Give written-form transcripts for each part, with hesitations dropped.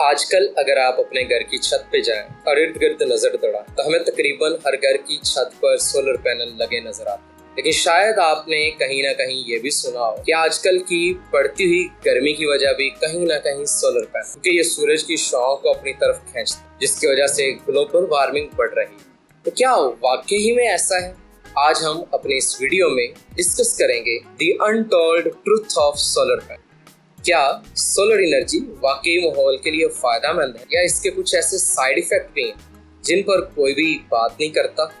आजकल अगर आप अपने घर की छत पे जाएं और इर्द गिर्द नजर दौड़ाएं तो हमें तकरीबन हर घर की छत पर सोलर पैनल लगे नजर आते हैं। लेकिन शायद आपने कहीं ना कहीं ये भी सुना हो कि आजकल की बढ़ती हुई गर्मी की वजह भी कहीं ना कहीं सोलर पैनल, क्योंकि ये सूरज की शॉ को अपनी तरफ खींचता है, जिसकी वजह से ग्लोबल वार्मिंग बढ़ रही है। तो क्या वाकई ही में ऐसा है? आज हम अपने इस वीडियो में डिस्कस करेंगे the untold truth of solar panel. क्या सोलर एनर्जी वाकई माहौल के लिए फायदेमंद है या इसके कुछ ऐसे साइड इफेक्ट भी हैं जिन पर कोई भी बात नहीं करता?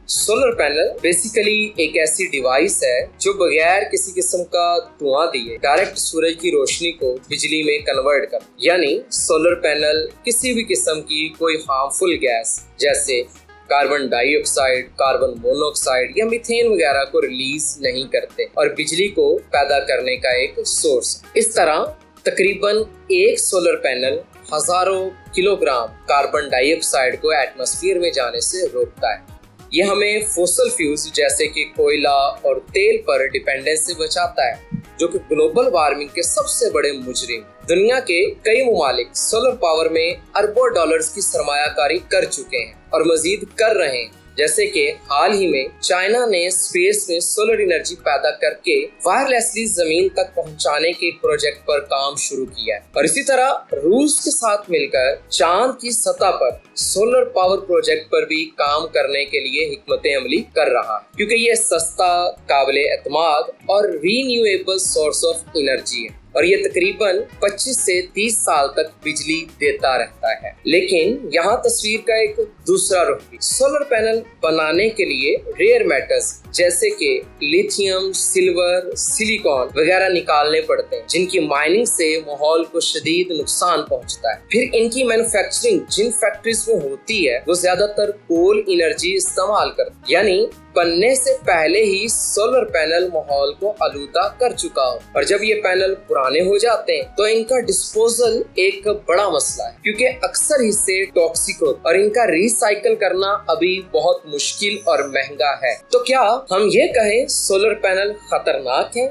सोलर पैनल बेसिकली एक ऐसी डिवाइस है जो बगैर किसी किस्म का धुआं दिए डायरेक्ट सूरज की रोशनी को बिजली में कन्वर्ट कर, यानी सोलर पैनल किसी भी किस्म की कोई हार्मफुल गैस जैसे कार्बन डाइऑक्साइड, कार्बन मोनोऑक्साइड या मीथेन वगैरह को रिलीज नहीं करते और बिजली को पैदा करने का एक सोर्स। इस तरह तकरीबन एक सोलर पैनल हजारों किलोग्राम कार्बन डाइऑक्साइड को एटमॉस्फेयर में जाने से रोकता है। यह हमें फॉसिल फ्यूल्स जैसे कि कोयला और तेल पर डिपेंडेंस से बचाता है, जो कि ग्लोबल वार्मिंग के सबसे बड़े मुजरिम। दुनिया के कई ममालिक सोलर पावर में अरबों डॉलर्स की सरमायाकारी कर चुके हैं और मजीद कर रहे हैं। जैसे कि हाल ही में चाइना ने स्पेस में सोलर एनर्जी पैदा करके वायरलेसली जमीन तक पहुंचाने के प्रोजेक्ट पर काम शुरू किया है, और इसी तरह रूस के साथ मिलकर चांद की सतह पर सोलर पावर प्रोजेक्ट पर भी काम करने के लिए हिकमत अमली कर रहा है, क्योंकि ये सस्ता, काबिले एतमाद और रीन्यूएबल सोर्स ऑफ एनर्जी है और ये तकरीबन 25 से 30 साल तक बिजली देता रहता है। लेकिन यहाँ तस्वीर का एक दूसरा रुख भी। सोलर पैनल बनाने के लिए रेयर मेटल्स जैसे कि लिथियम, सिल्वर, सिलिकॉन वगैरह निकालने पड़ते हैं, जिनकी माइनिंग से माहौल को शदीद नुकसान पहुंचता है। फिर इनकी मैन्युफैक्चरिंग जिन फैक्ट्रीज में होती है वो ज्यादातर कोल एनर्जी इस्तेमाल करती है, यानी बनने से पहले ही सोलर पैनल माहौल को आलूदा कर चुका हो। और जब ये पैनल पुराने हो जाते हैं तो इनका डिस्पोजल एक बड़ा मसला है, क्योंकि अक्सर हिस्से टॉक्सिक होते और इनका रिसाइकल करना अभी बहुत मुश्किल और महंगा है। तो क्या हम ये कहें सोलर पैनल खतरनाक है?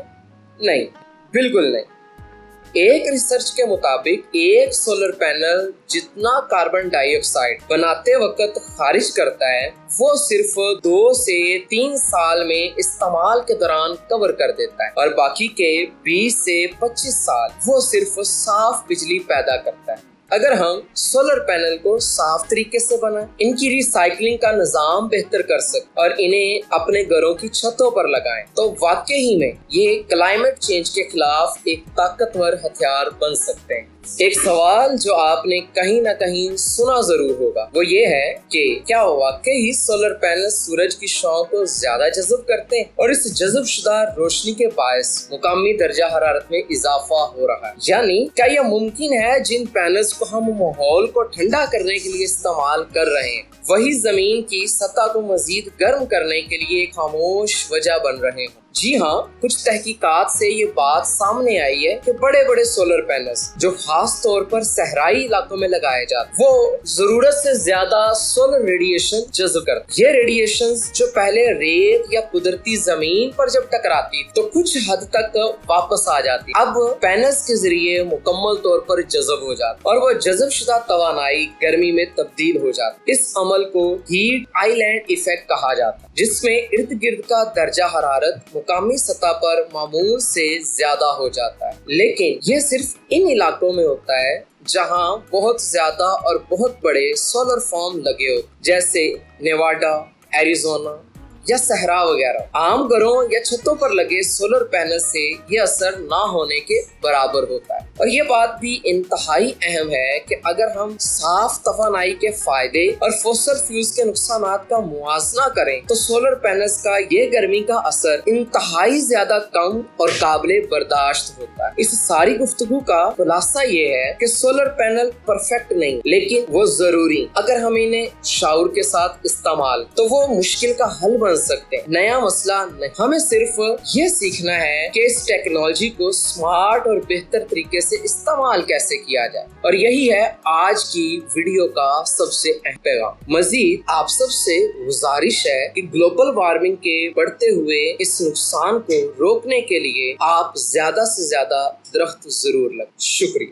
नहीं, बिल्कुल नहीं। एक रिसर्च के मुताबिक एक सोलर पैनल जितना कार्बन डाइऑक्साइड बनाते वक्त खारिज करता है वो सिर्फ 2 से 3 साल में इस्तेमाल के दौरान कवर कर देता है, और बाकी के 20 से 25 साल वो सिर्फ साफ बिजली पैदा करता है। अगर हम सोलर पैनल को साफ तरीके से बनाएं, इनकी रिसाइकलिंग का निजाम बेहतर कर सकते और इन्हें अपने घरों की छतों पर लगाएं, तो वाकई ही में ये क्लाइमेट चेंज के खिलाफ एक ताकतवर हथियार बन सकते हैं। एक सवाल जो आपने कहीं ना कहीं सुना जरूर होगा वो ये है कि क्या वाकई ही सोलर पैनल सूरज की शॉ को ज्यादा जज़ब करते हैं और इस जज़ब शुदा रोशनी के बायस मुकामी दर्जा हरारत में इजाफा हो रहा है? यानी क्या यह मुमकिन है जिन पैनल्स को हम माहौल को ठंडा करने के लिए इस्तेमाल कर रहे हैं वही जमीन की सतह को मजीद गर्म करने के लिए एक खामोश वजह बन रहे हों? जी हाँ, कुछ तहकीकात से ये बात सामने आई है कि बड़े बड़े सोलर पैनल्स जो खास तौर पर सहराई इलाकों में लगाए जाते वो जरूरत से ज्यादा सोलर रेडिएशन जज़ब करते। ये रेडिएशन जो पहले रेत या कुदरती जमीन पर जब टकराती तो कुछ हद तक वापस आ जाती, अब पैनल्स के जरिए मुकम्मल तौर पर जज़ब हो जाती और वो जज़ब शुदा तवानाई गर्मी में तब्दील हो जाती। इस अमल को हीट आइलैंड इफेक्ट कहा जाता है, जिसमें इर्द गिर्द का दर्जा हरारत मुकामी सतह पर मामूल से ज्यादा हो जाता है। लेकिन यह सिर्फ इन इलाकों में होता है जहां बहुत ज्यादा और बहुत बड़े सोलर फार्म लगे हो, जैसे नेवाडा, एरिजोना या सहरा वगैरह। आम घरों या छतों पर लगे सोलर पैनल से ये असर ना होने के बराबर होता है। और ये बात भी इंतहाई अहम है कि अगर हम साफ तवानाई के फायदे और फॉसिल फ्यूल्स के नुकसानात का मुआवजा करें तो सोलर पैनल्स का ये गर्मी का असर इंतहाई ज्यादा कम और काबिले बर्दाश्त होता है। इस सारी गुफ्तगू का खुलासा ये है कि सोलर पैनल परफेक्ट नहीं, लेकिन वो जरूरी। अगर हम इन्हें शाउर के साथ इस्तेमाल तो वो मुश्किल का हल बन सकते हैं, नया मसला नहीं। हमें सिर्फ ये सीखना है कि इस टेक्नोलॉजी को स्मार्ट और बेहतर तरीके से इस्तेमाल कैसे किया जाए, और यही है आज की वीडियो का सबसे अहम पैगाम। मजीद आप सबसे गुजारिश है कि ग्लोबल वार्मिंग के बढ़ते हुए इस नुकसान को रोकने के लिए आप ज्यादा से ज्यादा दरख्त जरूर लगाएं। शुक्रिया।